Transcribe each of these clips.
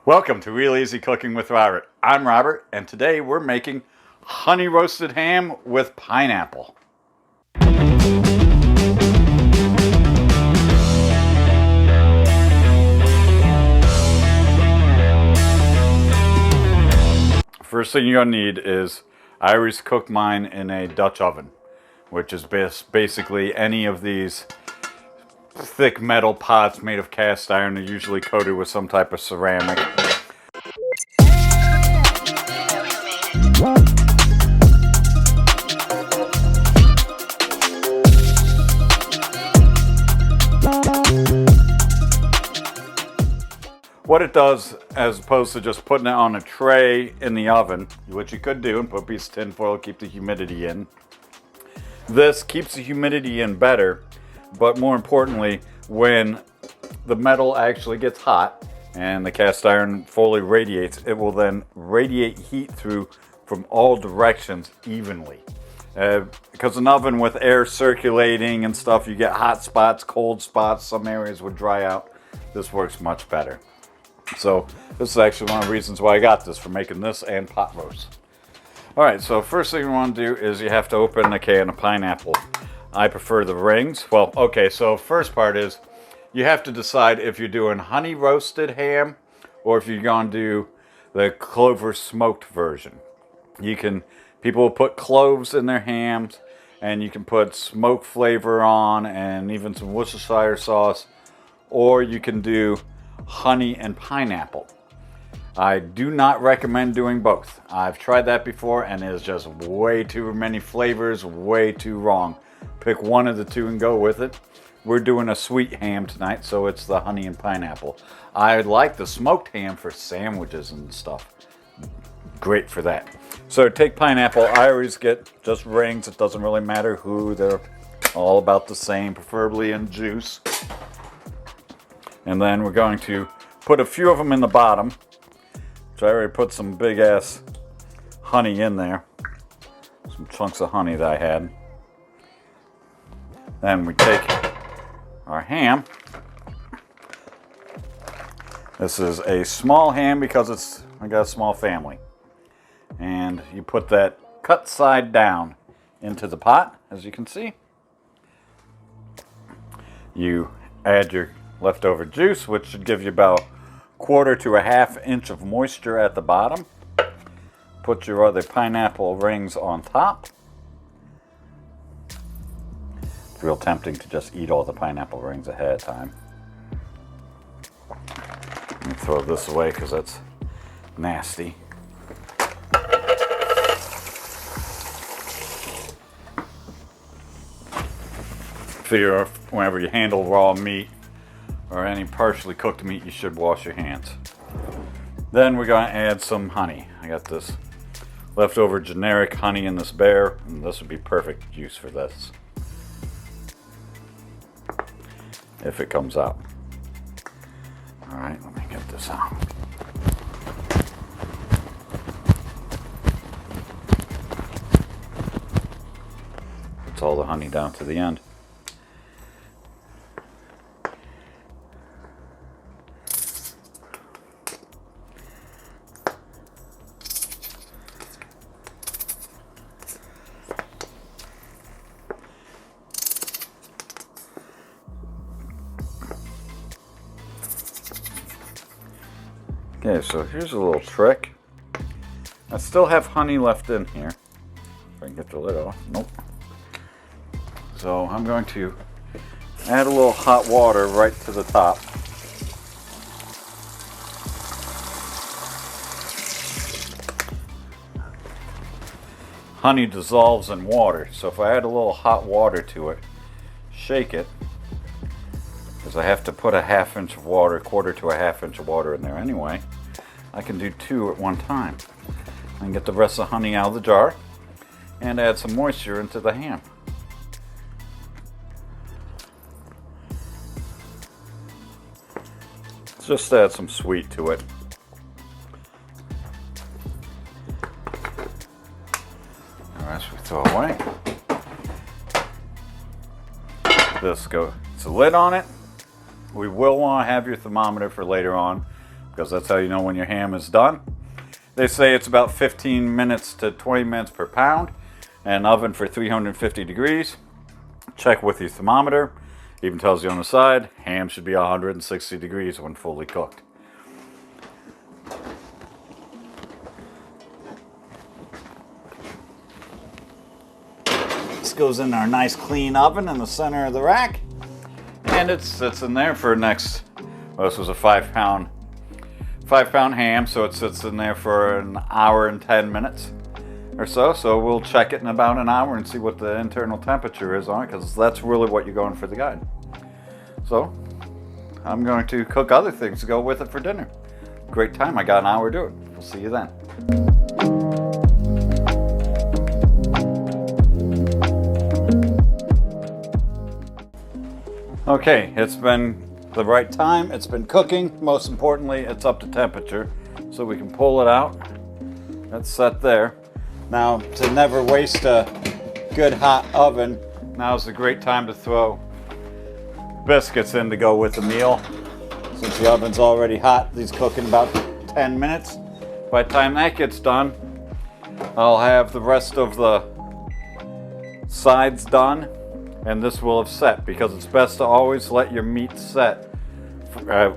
Welcome to Real Easy Cooking with Robert. I'm Robert, and today we're making honey roasted ham with pineapple. First thing you're going to need is, I always cook mine in a Dutch oven, which is basically any of these thick metal pots made of cast iron. They're usually coated with some type of ceramic. What it does, as opposed to just putting it on a tray in the oven, which you could do and put a piece of tin foil, keep the humidity in. This keeps the humidity in better, but more importantly, when the metal actually gets hot and the cast iron fully radiates, it will then radiate heat through from all directions evenly. Because an oven with air circulating and stuff, you get hot spots, cold spots, some areas would dry out. This works much better. So this is actually one of the reasons why I got this, for making this and pot roast. Alright, so first thing you want to do is you have to open a can of pineapple. I prefer the rings. Well, okay, so first part is you have to decide if you're doing honey roasted ham or if you're going to do the clover smoked version. People will put cloves in their hams, and you can put smoke flavor on and even some Worcestershire sauce, or you can do honey and pineapple. I do not recommend doing both. I've tried that before and it's just way too many flavors, way too wrong. Pick one of the two and go with it. We're doing a sweet ham tonight, so it's the honey and pineapple. I like the smoked ham for sandwiches and stuff. Great for that. So take pineapple. I always get just rings. It doesn't really matter who. They're all about the same, preferably in juice. And then we're going to put a few of them in the bottom. So I already put some big ass honey in there. Some chunks of honey that I had. Then we take our ham. This is a small ham because I got a small family. And you put that cut side down into the pot, as you can see. You add your leftover juice, which should give you about 1/4 to 1/2 inch of moisture at the bottom. Put your other pineapple rings on top. It's real tempting to just eat all the pineapple rings ahead of time. Let me throw this away because that's nasty. Figure whenever you handle raw meat or any partially cooked meat, you should wash your hands. Then we're going to add some honey. I got this leftover generic honey in this bear, and this would be perfect juice for this, if it comes out. Alright, let me get this out. Puts all the honey down to the end. Okay, so here's a little trick. I still have honey left in here. If I can get the lid off. Nope. So I'm going to add a little hot water right to the top. Honey dissolves in water, so if I add a little hot water to it, shake it, because I have to put 1/2 inch of water, 1/4 to 1/2 inch of water in there anyway, I can do 2 at one time. I can get the rest of the honey out of the jar and add some moisture into the ham. Just add some sweet to it. The rest we throw away. It's a lid on it. We will want to have your thermometer for later on. because that's how you know when your ham is done. They say it's about 15 minutes to 20 minutes per pound, and oven for 350 degrees. Check with your thermometer. Even tells you on the side, ham should be 160 degrees when fully cooked. This goes in our nice clean oven in the center of the rack, and it sits in there for next. Well, this was a 5-pound ham, so it sits in there for an hour and 10 minutes or so. So we'll check it in about an hour and see what the internal temperature is on it, because that's really what you're going for the guide. So I'm going to cook other things to go with it for dinner. Great time. I got an hour to do it. We'll see you then. Okay, it's been the right time. It's been cooking. Most importantly, it's up to temperature, so we can pull it out. That's set there. Now, to never waste a good hot oven, now's a great time to throw biscuits in to go with the meal. Since the oven's already hot, these cook in about 10 minutes. By the time that gets done, I'll have the rest of the sides done, and this will have set, because it's best to always let your meat set,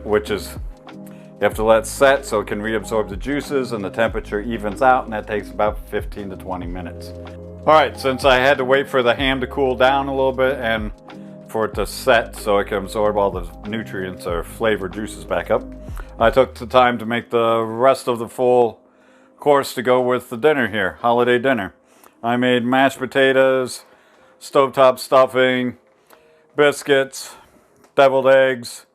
which is, you have to let it set so it can reabsorb the juices and the temperature evens out, and that takes about 15 to 20 minutes. Alright, since I had to wait for the ham to cool down a little bit and for it to set so it can absorb all the nutrients or flavor juices back up, I took the time to make the rest of the full course to go with the dinner here, holiday dinner. I made mashed potatoes, stovetop stuffing, biscuits, deviled eggs,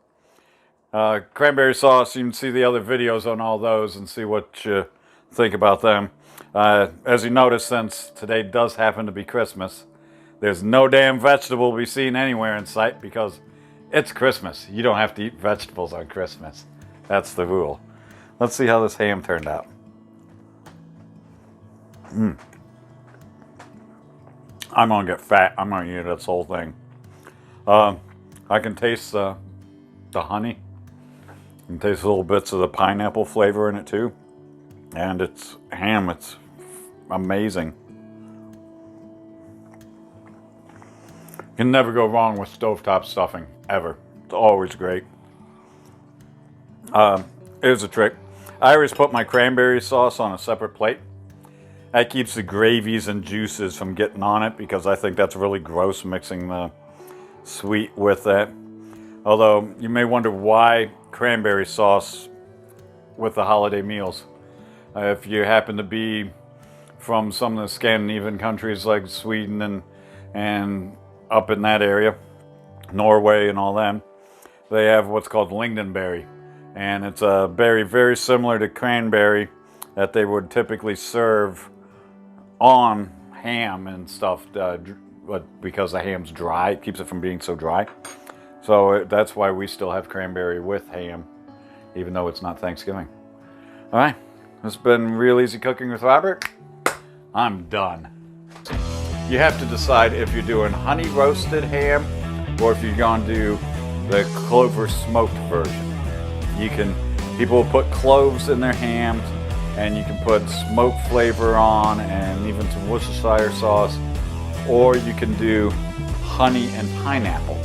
cranberry sauce. You can see the other videos on all those and see what you think about them. As you notice, since today does happen to be Christmas, there's no damn vegetable to be seen anywhere in sight, because it's Christmas. You don't have to eat vegetables on Christmas. That's the rule. Let's see how this ham turned out. I'm gonna get fat. I'm gonna eat this whole thing. I can taste the honey. You can taste little bits of the pineapple flavor in it too. And it's ham. It's amazing. You can never go wrong with stovetop stuffing, ever. It's always great. Here's a trick. I always put my cranberry sauce on a separate plate. That keeps the gravies and juices from getting on it, because I think that's really gross, mixing the sweet with that. Although you may wonder why cranberry sauce with the holiday meals. If you happen to be from some of the Scandinavian countries like Sweden and up in that area, Norway and all them, they have what's called lingonberry. And it's a berry very similar to cranberry that they would typically serve on ham and stuff, but because the ham's dry, it keeps it from being so dry. So that's why we still have cranberry with ham, even though it's not Thanksgiving. All right, it's been real easy cooking with Robert. I'm done. You have to decide if you're doing honey roasted ham or if you're going to do the clover smoked version. People will put cloves in their hams, and you can put smoke flavor on and even some Worcestershire sauce, or you can do honey and pineapple.